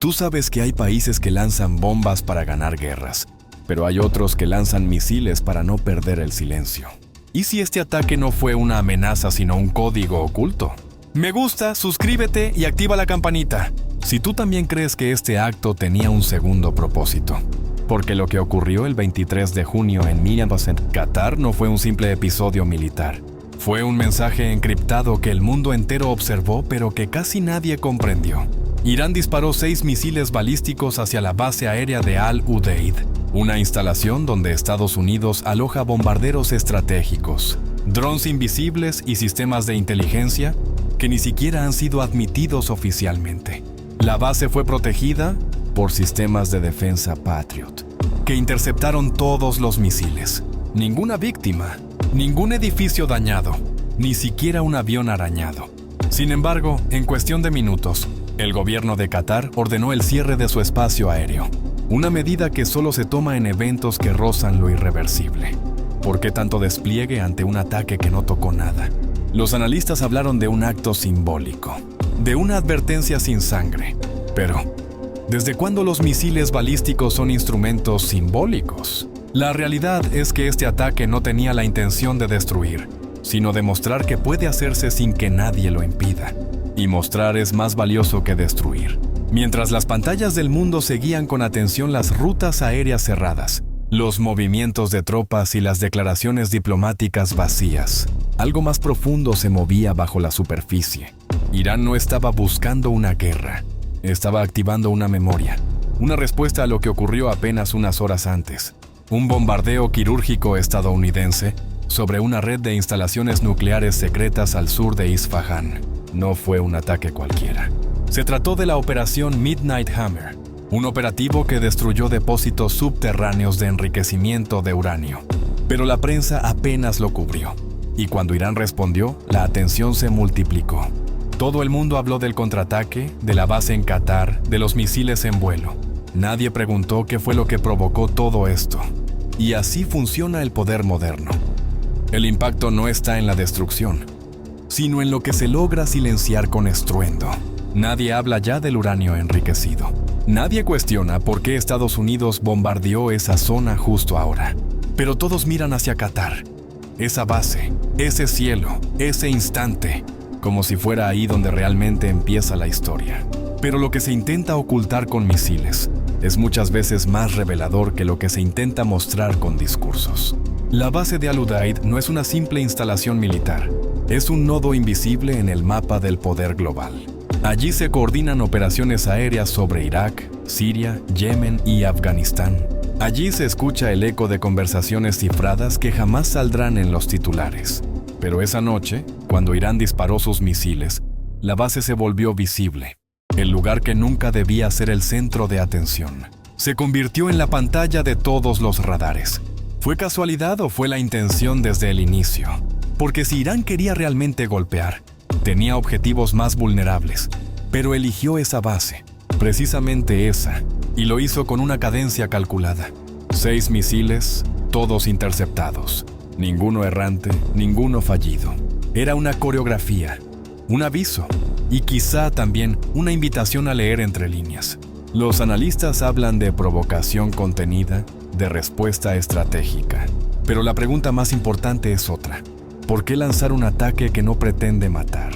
Tú sabes que hay países que lanzan bombas para ganar guerras, pero hay otros que lanzan misiles para no perder el silencio. ¿Y si este ataque no fue una amenaza sino un código oculto? Me gusta, suscríbete y activa la campanita si tú también crees que este acto tenía un segundo propósito. Porque lo que ocurrió el 23 de junio en Myanmar, Qatar, no fue un simple episodio militar. Fue un mensaje encriptado que el mundo entero observó pero que casi nadie comprendió. Irán disparó 6 misiles balísticos hacia la base aérea de Al-Udeid, una instalación donde Estados Unidos aloja bombarderos estratégicos, drones invisibles y sistemas de inteligencia que ni siquiera han sido admitidos oficialmente. La base fue protegida por sistemas de defensa Patriot, que interceptaron todos los misiles. Ninguna víctima, ningún edificio dañado, ni siquiera un avión arañado. Sin embargo, en cuestión de minutos, el gobierno de Qatar ordenó el cierre de su espacio aéreo, una medida que solo se toma en eventos que rozan lo irreversible. ¿Por qué tanto despliegue ante un ataque que no tocó nada? Los analistas hablaron de un acto simbólico, de una advertencia sin sangre. Pero, ¿desde cuándo los misiles balísticos son instrumentos simbólicos? La realidad es que este ataque no tenía la intención de destruir, sino demostrar que puede hacerse sin que nadie lo impida. Y mostrar es más valioso que destruir. Mientras las pantallas del mundo seguían con atención las rutas aéreas cerradas, los movimientos de tropas y las declaraciones diplomáticas vacías, algo más profundo se movía bajo la superficie. Irán no estaba buscando una guerra, estaba activando una memoria, una respuesta a lo que ocurrió apenas unas horas antes. Un bombardeo quirúrgico estadounidense sobre una red de instalaciones nucleares secretas al sur de Isfahán. No fue un ataque cualquiera. Se trató de la Operación Midnight Hammer, un operativo que destruyó depósitos subterráneos de enriquecimiento de uranio. Pero la prensa apenas lo cubrió, y cuando Irán respondió, la atención se multiplicó. Todo el mundo habló del contraataque, de la base en Qatar, de los misiles en vuelo. Nadie preguntó qué fue lo que provocó todo esto. Y así funciona el poder moderno. El impacto no está en la destrucción, sino en lo que se logra silenciar con estruendo. Nadie habla ya del uranio enriquecido. Nadie cuestiona por qué Estados Unidos bombardeó esa zona justo ahora. Pero todos miran hacia Qatar, esa base, ese cielo, ese instante, como si fuera ahí donde realmente empieza la historia. Pero lo que se intenta ocultar con misiles es muchas veces más revelador que lo que se intenta mostrar con discursos. La base de Al-Udeid no es una simple instalación militar, es un nodo invisible en el mapa del poder global. Allí se coordinan operaciones aéreas sobre Irak, Siria, Yemen y Afganistán. Allí se escucha el eco de conversaciones cifradas que jamás saldrán en los titulares. Pero esa noche, cuando Irán disparó sus misiles, la base se volvió visible. El lugar que nunca debía ser el centro de atención se convirtió en la pantalla de todos los radares. ¿Fue casualidad o fue la intención desde el inicio? Porque si Irán quería realmente golpear, tenía objetivos más vulnerables, pero eligió esa base, precisamente esa, y lo hizo con una cadencia calculada. 6 misiles, todos interceptados, ninguno errante, ninguno fallido. Era una coreografía, un aviso, y quizá también una invitación a leer entre líneas. Los analistas hablan de provocación contenida, de respuesta estratégica. Pero la pregunta más importante es otra. ¿Por qué lanzar un ataque que no pretende matar?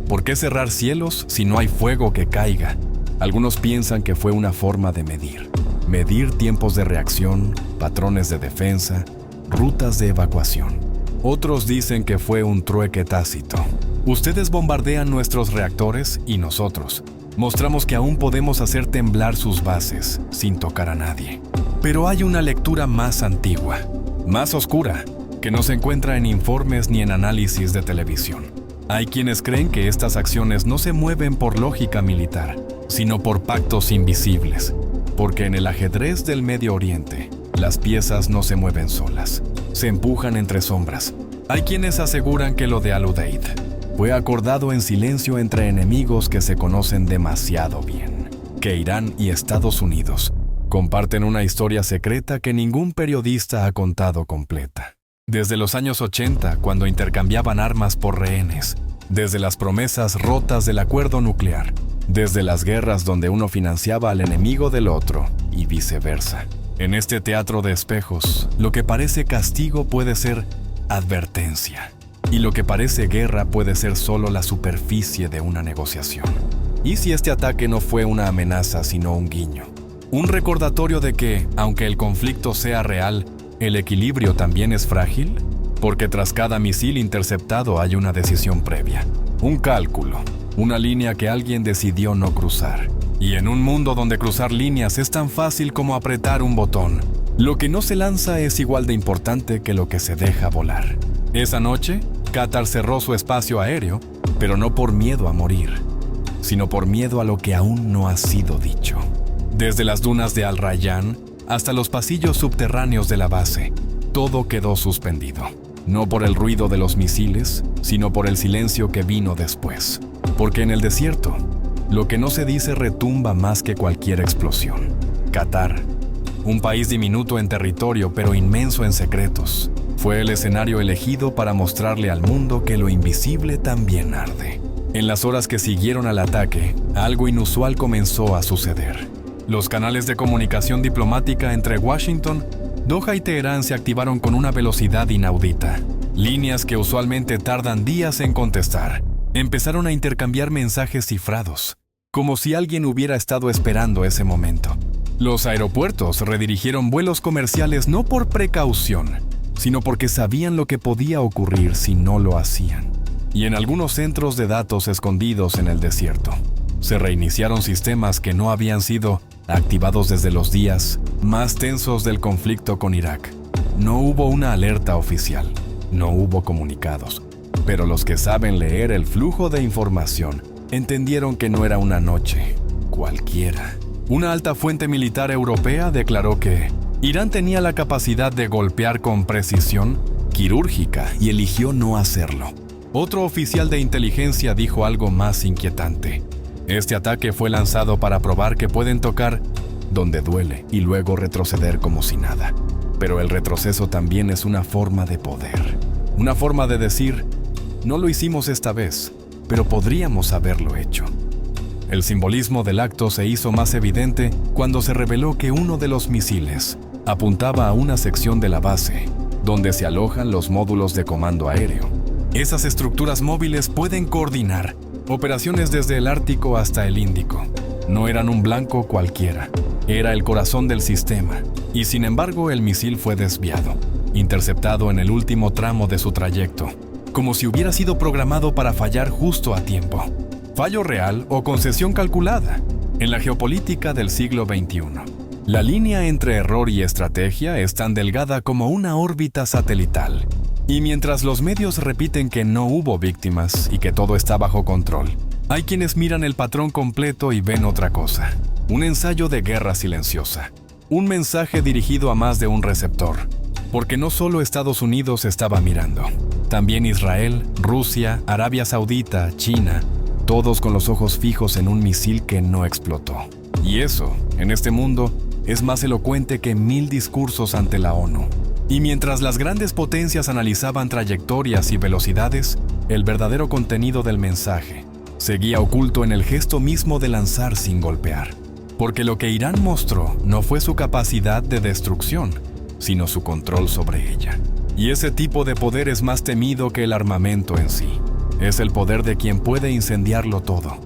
¿Por qué cerrar cielos si no hay fuego que caiga? Algunos piensan que fue una forma de medir tiempos de reacción, patrones de defensa, rutas de evacuación. Otros dicen que fue un trueque tácito. Ustedes bombardean nuestros reactores y nosotros mostramos que aún podemos hacer temblar sus bases sin tocar a nadie. Pero hay una lectura más antigua, más oscura, que no se encuentra en informes ni en análisis de televisión. Hay quienes creen que estas acciones no se mueven por lógica militar, sino por pactos invisibles, porque en el ajedrez del Medio Oriente, las piezas no se mueven solas, se empujan entre sombras. Hay quienes aseguran que lo de Al-Udeid fue acordado en silencio entre enemigos que se conocen demasiado bien, que Irán y Estados Unidos comparten una historia secreta que ningún periodista ha contado completa. Desde los años 80, cuando intercambiaban armas por rehenes, desde las promesas rotas del acuerdo nuclear, desde las guerras donde uno financiaba al enemigo del otro y viceversa. En este teatro de espejos, lo que parece castigo puede ser advertencia, y lo que parece guerra puede ser solo la superficie de una negociación. ¿Y si este ataque no fue una amenaza sino un guiño? Un recordatorio de que, aunque el conflicto sea real, ¿el equilibrio también es frágil? Porque tras cada misil interceptado hay una decisión previa, un cálculo, una línea que alguien decidió no cruzar. Y en un mundo donde cruzar líneas es tan fácil como apretar un botón, lo que no se lanza es igual de importante que lo que se deja volar. Esa noche, Qatar cerró su espacio aéreo, pero no por miedo a morir, sino por miedo a lo que aún no ha sido dicho. Desde las dunas de Al Rayyan hasta los pasillos subterráneos de la base, todo quedó suspendido. No por el ruido de los misiles, sino por el silencio que vino después. Porque en el desierto, lo que no se dice retumba más que cualquier explosión. Qatar, un país diminuto en territorio pero inmenso en secretos, fue el escenario elegido para mostrarle al mundo que lo invisible también arde. En las horas que siguieron al ataque, algo inusual comenzó a suceder. Los canales de comunicación diplomática entre Washington, Doha y Teherán se activaron con una velocidad inaudita. Líneas que usualmente tardan días en contestar empezaron a intercambiar mensajes cifrados, como si alguien hubiera estado esperando ese momento. Los aeropuertos redirigieron vuelos comerciales no por precaución, sino porque sabían lo que podía ocurrir si no lo hacían. Y en algunos centros de datos escondidos en el desierto, se reiniciaron sistemas que no habían sido activados desde los días más tensos del conflicto con Irak. No hubo una alerta oficial, no hubo comunicados, pero los que saben leer el flujo de información entendieron que no era una noche cualquiera. Una alta fuente militar europea declaró que Irán tenía la capacidad de golpear con precisión quirúrgica y eligió no hacerlo. Otro oficial de inteligencia dijo algo más inquietante. Este ataque fue lanzado para probar que pueden tocar donde duele y luego retroceder como si nada. Pero el retroceso también es una forma de poder. Una forma de decir, no lo hicimos esta vez, pero podríamos haberlo hecho. El simbolismo del acto se hizo más evidente cuando se reveló que uno de los misiles apuntaba a una sección de la base, donde se alojan los módulos de comando aéreo. Esas estructuras móviles pueden coordinar operaciones desde el Ártico hasta el Índico. No eran un blanco cualquiera, era el corazón del sistema, y sin embargo el misil fue desviado, interceptado en el último tramo de su trayecto, como si hubiera sido programado para fallar justo a tiempo. Fallo real o concesión calculada. En la geopolítica del siglo XXI, la línea entre error y estrategia es tan delgada como una órbita satelital. Y mientras los medios repiten que no hubo víctimas y que todo está bajo control, hay quienes miran el patrón completo y ven otra cosa. Un ensayo de guerra silenciosa. Un mensaje dirigido a más de un receptor. Porque no solo Estados Unidos estaba mirando. También Israel, Rusia, Arabia Saudita, China, todos con los ojos fijos en un misil que no explotó. Y eso, en este mundo, es más elocuente que 1000 discursos ante la ONU. Y mientras las grandes potencias analizaban trayectorias y velocidades, el verdadero contenido del mensaje seguía oculto en el gesto mismo de lanzar sin golpear. Porque lo que Irán mostró no fue su capacidad de destrucción, sino su control sobre ella. Y ese tipo de poder es más temido que el armamento en sí. Es el poder de quien puede incendiarlo todo,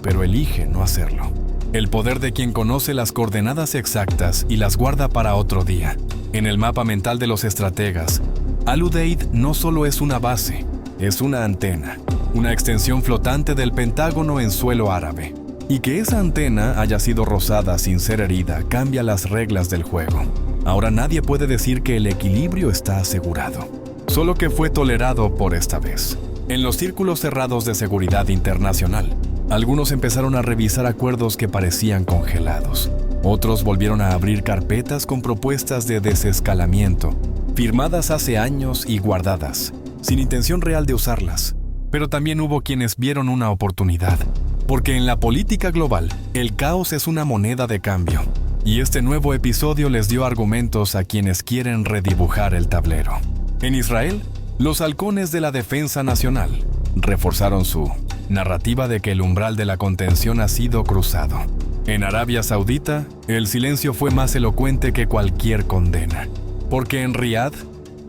pero elige no hacerlo. El poder de quien conoce las coordenadas exactas y las guarda para otro día. En el mapa mental de los estrategas, Al-Udeid no solo es una base, es una antena, una extensión flotante del Pentágono en suelo árabe. Y que esa antena haya sido rozada sin ser herida cambia las reglas del juego. Ahora nadie puede decir que el equilibrio está asegurado, solo que fue tolerado por esta vez. En los círculos cerrados de seguridad internacional, algunos empezaron a revisar acuerdos que parecían congelados. Otros volvieron a abrir carpetas con propuestas de desescalamiento, firmadas hace años y guardadas, sin intención real de usarlas. Pero también hubo quienes vieron una oportunidad, porque en la política global, el caos es una moneda de cambio. Y este nuevo episodio les dio argumentos a quienes quieren redibujar el tablero. En Israel, los halcones de la defensa nacional, reforzaron su narrativa de que el umbral de la contención ha sido cruzado. En Arabia Saudita, el silencio fue más elocuente que cualquier condena, porque en Riad,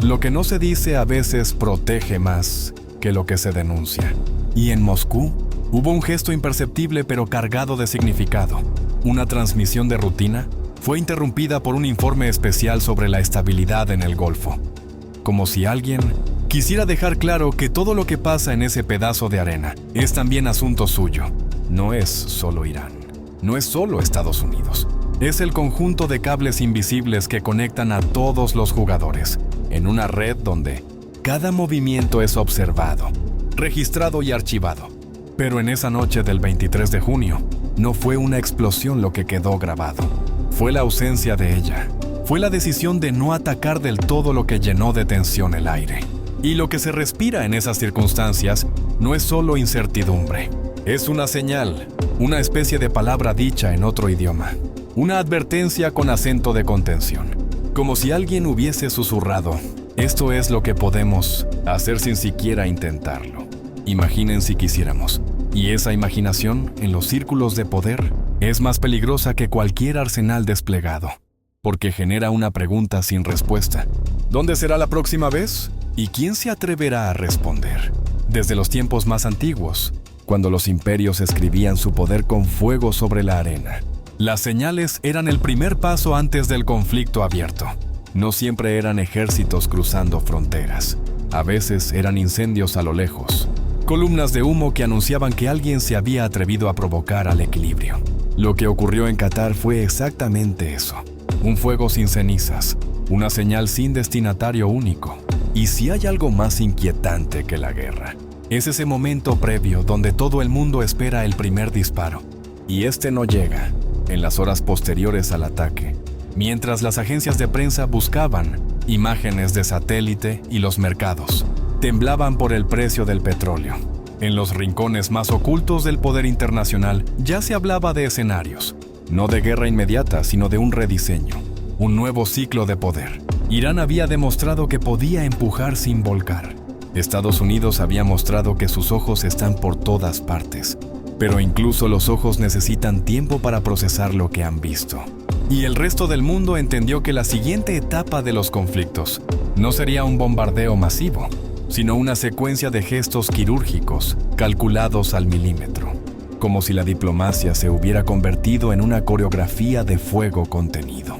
lo que no se dice a veces protege más que lo que se denuncia. Y en Moscú, hubo un gesto imperceptible pero cargado de significado. Una transmisión de rutina fue interrumpida por un informe especial sobre la estabilidad en el Golfo, como si alguien quisiera dejar claro que todo lo que pasa en ese pedazo de arena es también asunto suyo. No es solo Irán, no es solo Estados Unidos. Es el conjunto de cables invisibles que conectan a todos los jugadores en una red donde cada movimiento es observado, registrado y archivado. Pero en esa noche del 23 de junio, no fue una explosión lo que quedó grabado. Fue la ausencia de ella. Fue la decisión de no atacar del todo lo que llenó de tensión el aire. Y lo que se respira en esas circunstancias no es solo incertidumbre. Es una señal, una especie de palabra dicha en otro idioma. Una advertencia con acento de contención. Como si alguien hubiese susurrado: esto es lo que podemos hacer sin siquiera intentarlo. Imaginen si quisiéramos. Y esa imaginación, en los círculos de poder, es más peligrosa que cualquier arsenal desplegado, porque genera una pregunta sin respuesta. ¿Dónde será la próxima vez? ¿Y quién se atreverá a responder? Desde los tiempos más antiguos, cuando los imperios escribían su poder con fuego sobre la arena, las señales eran el primer paso antes del conflicto abierto. No siempre eran ejércitos cruzando fronteras. A veces eran incendios a lo lejos, columnas de humo que anunciaban que alguien se había atrevido a provocar al equilibrio. Lo que ocurrió en Qatar fue exactamente eso. Un fuego sin cenizas, una señal sin destinatario único. Y si hay algo más inquietante que la guerra, es ese momento previo donde todo el mundo espera el primer disparo. Y este no llega en las horas posteriores al ataque, mientras las agencias de prensa buscaban imágenes de satélite y los mercados temblaban por el precio del petróleo. En los rincones más ocultos del poder internacional ya se hablaba de escenarios, no de guerra inmediata, sino de un rediseño, un nuevo ciclo de poder. Irán había demostrado que podía empujar sin volcar. Estados Unidos había mostrado que sus ojos están por todas partes, pero incluso los ojos necesitan tiempo para procesar lo que han visto. Y el resto del mundo entendió que la siguiente etapa de los conflictos no sería un bombardeo masivo, sino una secuencia de gestos quirúrgicos calculados al milímetro, como si la diplomacia se hubiera convertido en una coreografía de fuego contenido,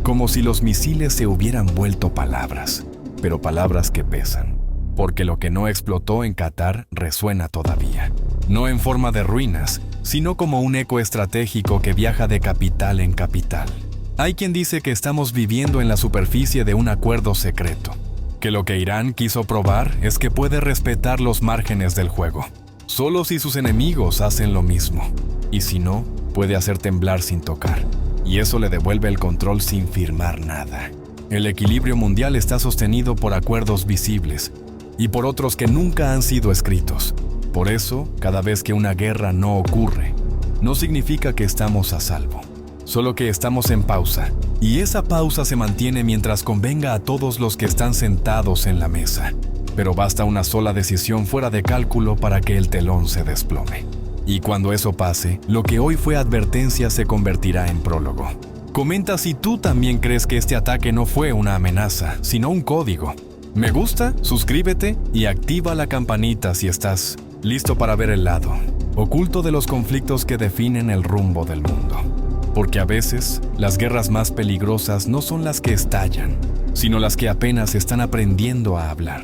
como si los misiles se hubieran vuelto palabras, pero palabras que pesan, porque lo que no explotó en Qatar resuena todavía, no en forma de ruinas, sino como un eco estratégico que viaja de capital en capital. Hay quien dice que estamos viviendo en la superficie de un acuerdo secreto, que lo que Irán quiso probar es que puede respetar los márgenes del juego, solo si sus enemigos hacen lo mismo, y si no, puede hacer temblar sin tocar, y eso le devuelve el control sin firmar nada. El equilibrio mundial está sostenido por acuerdos visibles, y por otros que nunca han sido escritos. Por eso, cada vez que una guerra no ocurre, no significa que estamos a salvo, solo que estamos en pausa, y esa pausa se mantiene mientras convenga a todos los que están sentados en la mesa. Pero basta una sola decisión fuera de cálculo para que el telón se desplome. Y cuando eso pase, lo que hoy fue advertencia se convertirá en prólogo. Comenta si tú también crees que este ataque no fue una amenaza, sino un código. Me gusta, suscríbete y activa la campanita si estás listo para ver el lado oculto de los conflictos que definen el rumbo del mundo. Porque a veces, las guerras más peligrosas no son las que estallan, sino las que apenas están aprendiendo a hablar.